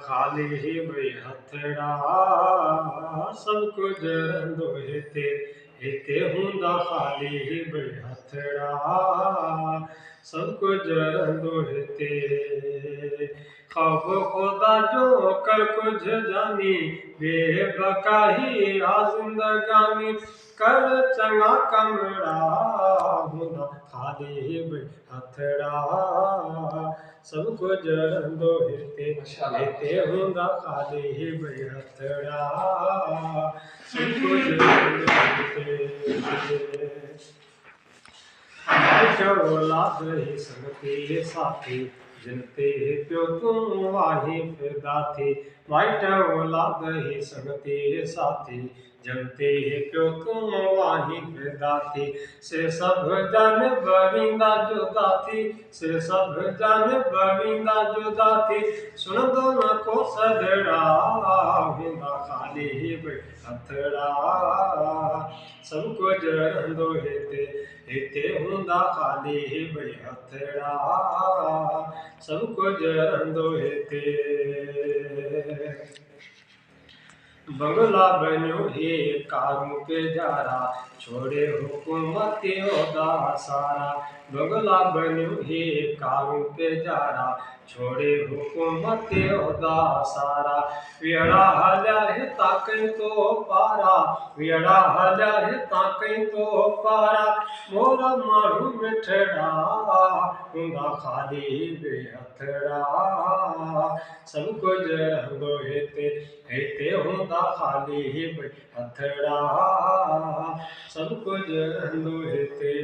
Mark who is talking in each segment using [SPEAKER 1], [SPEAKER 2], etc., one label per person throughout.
[SPEAKER 1] खाली ही भई हथड़ा सब कुछ रंदो हिते हिते हुंदा खाली ही भई हथड़ा सब कुछ रंदो हिते खौफ खुदा जो कर कुछ जानी बेबकाही आ जिंदगानी कर चंगा कमड़ा हुंदा खाली ही भई हथड़ा सब कुछ रंदो हिते हिते हुंदा खाली ही भई हथड़ा सब कुछ रंदो हिते औलाद ही संगती साथी जिनते प्यो तुम वाही फिदा थी वाइट औलाद ही संगती साथी जनते प्यो तुम वाही फिदा थी से सब जन बविंदा जुदा थी से सब जन बविंदा जुदा थी सुन दो न को सदड़ा हुंदा खाली ही भई हथड़ा सब कुछ रंदो हिते हिते हुंदा खाली ही भई हथड़ा सब कुछ रंदो हिते बंगला बन्यो हे कारू पे जारा छोड़े हुकूमती ओदा सारा बंगला बन्यो हे कारू पे जारा छोड़े हुकूमती ओदा सारा वेड़ा हल्या है ताकई तो पारा वेड़ा हल्या है ताकई तो पारा मोरा मारू मिठड़ा हुंदा खाली बे हथड़ा सब कुछ रंदो हिते हिते हुंदा खाली ही भई हथड़ा सब कुछ रंदो हिते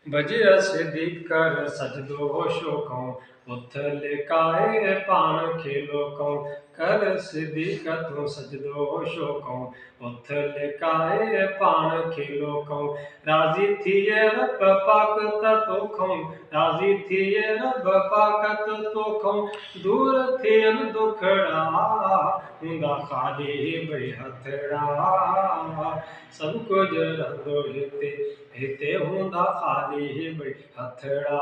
[SPEAKER 1] बजिया सिद्धि कर सजदो शोकऊं उथल काए पाण खेलोकऊं कर सिद्धि कर तू सजदो शोकऊं उथल काए पाण खेलोकऊं राजी थिए रब पाकत तोखऊं राजी थिए रब पाकत तोखऊं दूर थियन दुखड़ा हुंदा खाली भई हथड़ा सब कुछ रंदो हिते हिते हुंदा खाली ही भई हथड़ा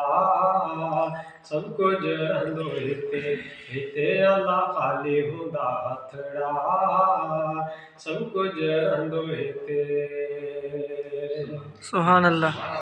[SPEAKER 1] सब कुछ रंदो हिते हिते अल्लाह खाली हुंदा हथड़ा सब कुछ रंदो हिते।
[SPEAKER 2] सुभान अल्लाह।